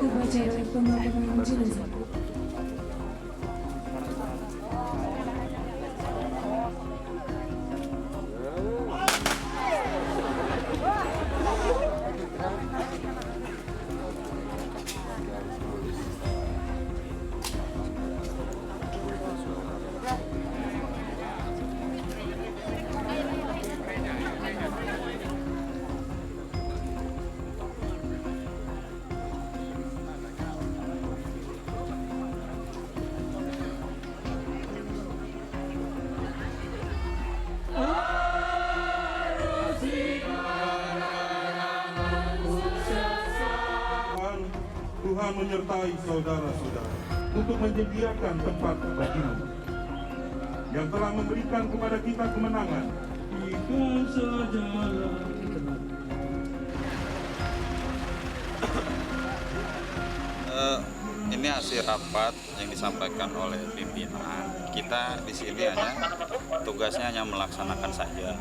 Upacara pemakaman jenazah. Tuhan menyertai saudara-saudara untuk menyediakan tempat bagimu yang telah memberikan kepada kita kemenangan. Ini hasil rapat yang disampaikan oleh pimpinan. Kita di sini tugasnya hanya melaksanakan saja,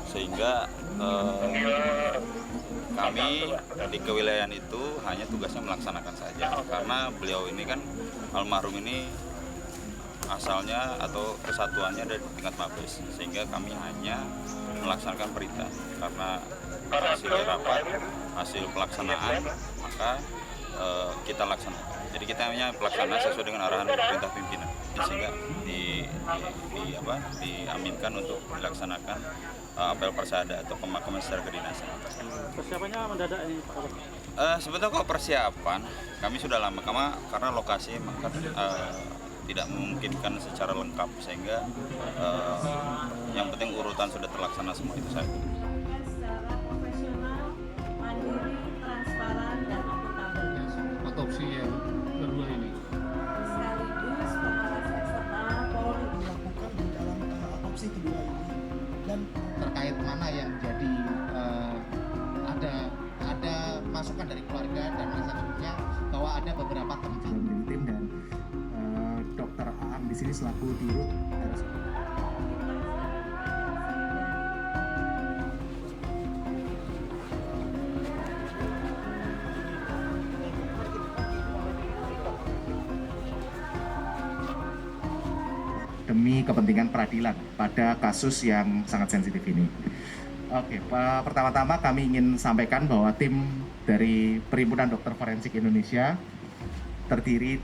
sehingga kami di kewilayahan itu hanya tugasnya melaksanakan saja, karena beliau ini kan almarhum ini asalnya atau kesatuannya dari tingkat Mabes, sehingga kami hanya melaksanakan perintah. Karena hasil rapat, hasil pelaksanaan, maka kita laksanakan. Jadi kita hanya pelaksana sesuai dengan arahan perintah pimpinan, sehingga diaminkan untuk dilaksanakan apel persada atau pemakaman secara kedinasan. Persiapannya mendadak ini Pak? Sebetulnya kok persiapan kami sudah lama, karena lokasi memang tidak memungkinkan secara lengkap, sehingga yang penting urutan sudah terlaksana semua itu saja. Secara profesional, mandiri, transparan, dan akuntabel. Otopsi yang kedua ini Sekaligus pengawas eksternal Polri dilakukan di dalam otopsi kedua ini, dan terkait mana yang jadi ada masukan dari keluarga dan selanjutnya bahwa ada beberapa teman dari tim dan dokter Aang di sini selaku dirut RSUD. Demi kepentingan peradilan pada kasus yang sangat sensitif ini. Oke, pertama-tama kami ingin sampaikan bahwa tim dari Perhimpunan Dokter Forensik Indonesia terdiri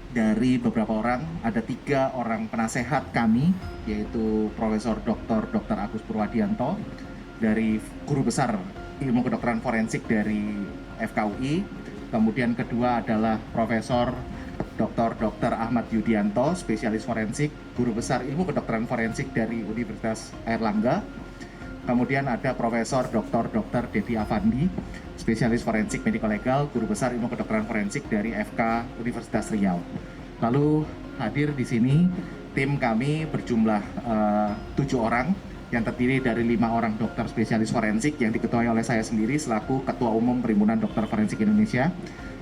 dari beberapa orang, ada 3 orang penasehat kami, yaitu Profesor Dr. Agus Purwadianto dari Guru Besar Ilmu Kedokteran Forensik dari FKUI, kemudian kedua adalah Profesor Dr. Ahmad Yudianto, spesialis forensik, Guru Besar Ilmu Kedokteran Forensik dari Universitas Airlangga. Kemudian ada Profesor Dr. Dedi Afandi, spesialis forensik medical legal, Guru Besar Ilmu Kedokteran Forensik dari FK Universitas Riau. Lalu hadir di sini tim kami berjumlah 7 orang yang terdiri dari 5 orang dokter spesialis forensik yang diketuai oleh saya sendiri selaku Ketua Umum Perhimpunan Dokter Forensik Indonesia.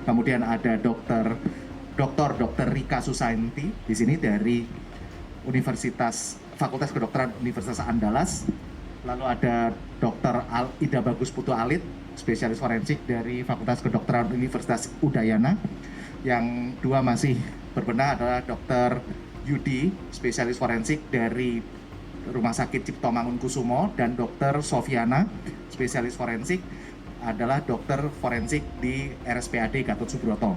Kemudian ada Dr. Rika Susanti di sini dari Fakultas Kedokteran Universitas Andalas. Lalu ada Dr. Ida Bagus Putu Alit, spesialis forensik dari Fakultas Kedokteran Universitas Udayana. Yang 2 masih berbenah adalah Dr. Yudi, spesialis forensik dari Rumah Sakit Cipto Mangunkusumo, dan Dr. Sofiana, spesialis forensik adalah dokter forensik di RSPAD Gatot Subroto.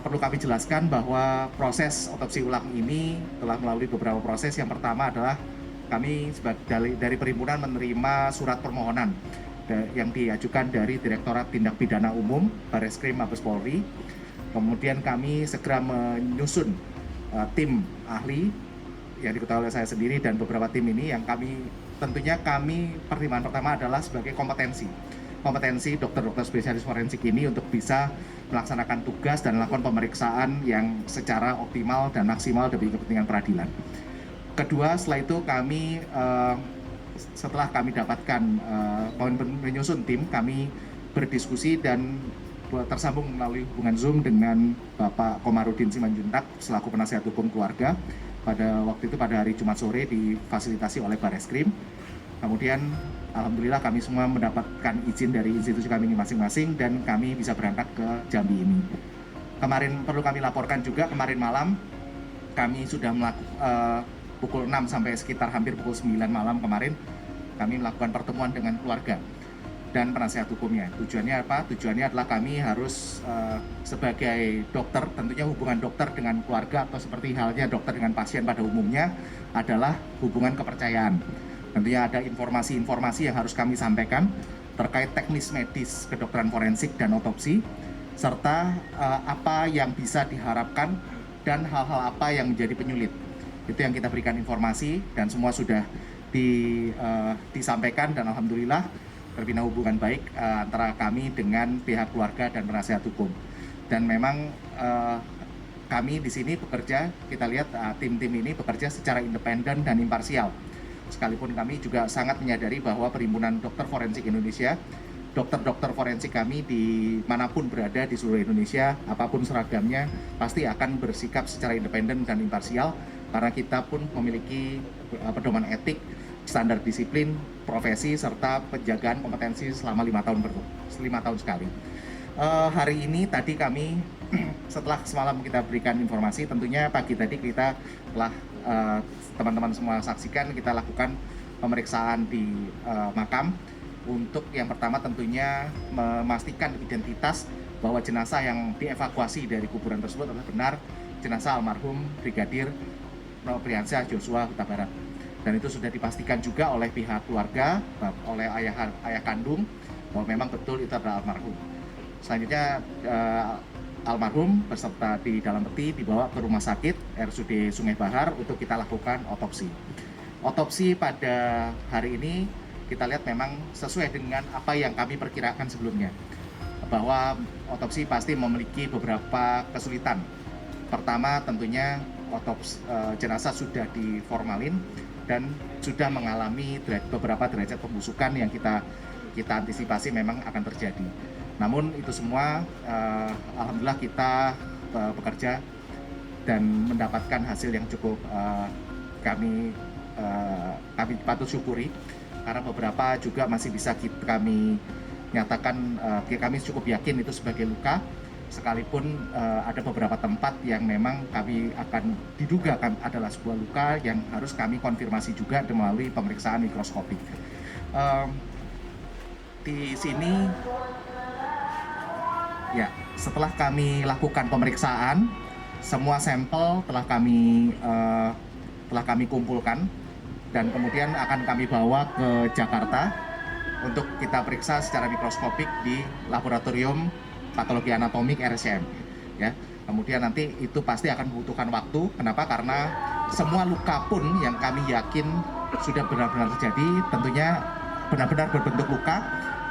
Perlu kami jelaskan bahwa proses otopsi ulang ini telah melalui beberapa proses. Yang pertama adalah kami dari perhimpunan menerima surat permohonan yang diajukan dari Direktorat Tindak Pidana Umum Barreskrim Mabes Polri. Kemudian kami segera menyusun tim ahli yang diketahui oleh saya sendiri dan beberapa tim ini yang tentunya pertimbangan pertama adalah sebagai kompetensi dokter-dokter spesialis forensik ini untuk bisa melaksanakan tugas dan melakukan pemeriksaan yang secara optimal dan maksimal demi kepentingan peradilan. Kedua, setelah itu setelah kami dapatkan menyusun tim, kami berdiskusi dan tersambung melalui hubungan Zoom dengan Bapak Komarudin Simanjuntak selaku penasihat hukum keluarga. Pada waktu itu pada hari Jumat sore difasilitasi oleh Barreskrim. Kemudian alhamdulillah kami semua mendapatkan izin dari institusi kami masing-masing dan kami bisa berangkat ke Jambi ini. Kemarin perlu kami laporkan juga, kemarin malam kami sudah pukul 6 sampai sekitar hampir pukul 9 malam kemarin kami melakukan pertemuan dengan keluarga dan penasihat hukumnya. Tujuannya apa? Tujuannya adalah kami harus sebagai dokter, tentunya hubungan dokter dengan keluarga atau seperti halnya dokter dengan pasien pada umumnya adalah hubungan kepercayaan. Tentunya ada informasi-informasi yang harus kami sampaikan terkait teknis medis kedokteran forensik dan otopsi, serta apa yang bisa diharapkan dan hal-hal apa yang menjadi penyulit. Itu yang kita berikan informasi dan semua sudah disampaikan dan alhamdulillah terbina hubungan baik antara kami dengan pihak keluarga dan penasihat hukum. Dan memang kami di sini bekerja, kita lihat tim-tim ini bekerja secara independen dan imparsial. Sekalipun kami juga sangat menyadari bahwa Perhimpunan Dokter Forensik Indonesia, dokter-dokter forensik kami dimanapun berada di seluruh Indonesia, apapun seragamnya, pasti akan bersikap secara independen dan imparsial karena kita pun memiliki pedoman etik, standar disiplin, profesi, serta penjagaan kompetensi selama 5 tahun sekali. Hari ini tadi kami setelah semalam kita berikan informasi, tentunya pagi tadi kita telah teman-teman semua saksikan, kita lakukan pemeriksaan di makam untuk yang pertama tentunya memastikan identitas bahwa jenazah yang dievakuasi dari kuburan tersebut adalah benar jenazah almarhum Brigadir Nopriansyah Joshua Huta Barat. Dan itu sudah dipastikan juga oleh pihak keluarga, oleh ayah kandung, bahwa memang betul itu adalah almarhum. Selanjutnya almarhum beserta di dalam peti dibawa ke rumah sakit RSUD Sungai Bahar untuk kita lakukan otopsi. Otopsi pada hari ini kita lihat memang sesuai dengan apa yang kami perkirakan sebelumnya, bahwa otopsi pasti memiliki beberapa kesulitan. Pertama tentunya jenazah sudah diformalin dan sudah mengalami beberapa derajat pembusukan yang kita antisipasi memang akan terjadi. Namun itu semua alhamdulillah kita bekerja dan mendapatkan hasil yang cukup kami patut syukuri, karena beberapa juga masih bisa kami nyatakan kami cukup yakin itu sebagai luka, sekalipun ada beberapa tempat yang memang kami akan diduga adalah sebuah luka yang harus kami konfirmasi juga melalui pemeriksaan mikroskopik. Di sini ya, setelah kami lakukan pemeriksaan, semua sampel telah kami kumpulkan dan kemudian akan kami bawa ke Jakarta untuk kita periksa secara mikroskopik di laboratorium patologi anatomik RSCM. Ya, kemudian nanti itu pasti akan membutuhkan waktu. Kenapa? Karena semua luka pun yang kami yakin sudah benar-benar terjadi, tentunya benar-benar berbentuk luka,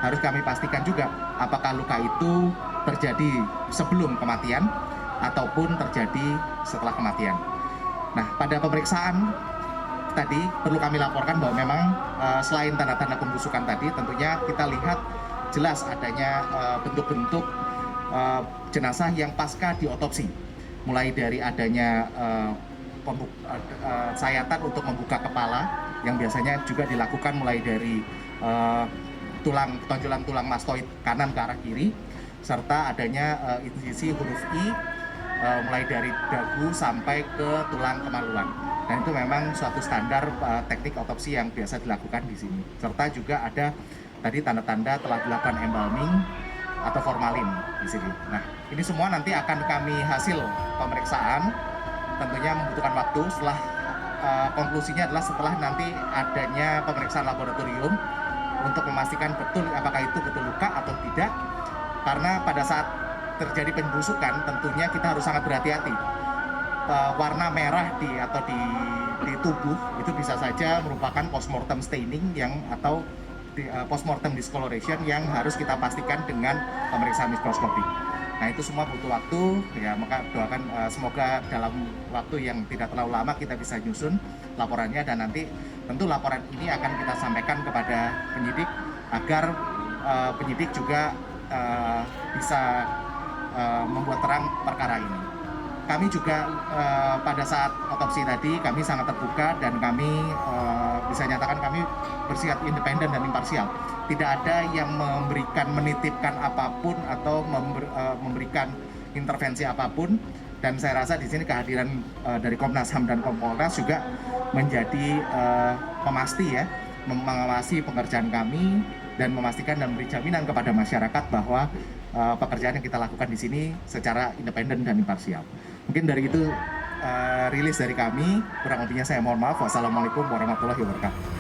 harus kami pastikan juga apakah luka itu terjadi sebelum kematian ataupun terjadi setelah kematian. Nah, pada pemeriksaan tadi perlu kami laporkan bahwa memang selain tanda-tanda pembusukan tadi, tentunya kita lihat jelas adanya bentuk-bentuk jenazah yang pasca diotopsi, mulai dari adanya sayatan untuk membuka kepala yang biasanya juga dilakukan mulai dari tonjolan tulang mastoid kanan ke arah kiri, serta adanya insisi huruf I mulai dari dagu sampai ke tulang kemaluan. Dan itu memang suatu standar teknik otopsi yang biasa dilakukan di sini. Serta juga ada tadi tanda-tanda telah dilakukan embalming atau formalin di sini. Nah, ini semua nanti akan kami hasil pemeriksaan, tentunya membutuhkan waktu. Setelah konklusinya adalah setelah nanti adanya pemeriksaan laboratorium untuk memastikan betul apakah itu betul luka atau tidak. Karena pada saat terjadi pembusukan, tentunya kita harus sangat berhati-hati. Warna merah di tubuh itu bisa saja merupakan postmortem staining atau postmortem discoloration yang harus kita pastikan dengan pemeriksaan mikroskopik. Nah, itu semua butuh waktu, ya, maka doakan semoga dalam waktu yang tidak terlalu lama kita bisa nyusun laporannya, dan nanti tentu laporan ini akan kita sampaikan kepada penyidik agar penyidik juga bisa membuat terang perkara ini. Kami juga pada saat otopsi tadi kami sangat terbuka dan kami bisa nyatakan kami bersikap independen dan imparsial. Tidak ada yang menitipkan apapun atau memberikan intervensi apapun. Dan saya rasa di sini kehadiran dari Komnas HAM dan Kompolnas juga menjadi pemasti ya, mengawasi pekerjaan kami dan memastikan dan memberi jaminan kepada masyarakat bahwa pekerjaan yang kita lakukan di sini secara independen dan imparsial. Mungkin dari itu rilis dari kami, kurang lebihnya saya mohon maaf. Wassalamualaikum warahmatullahi wabarakatuh.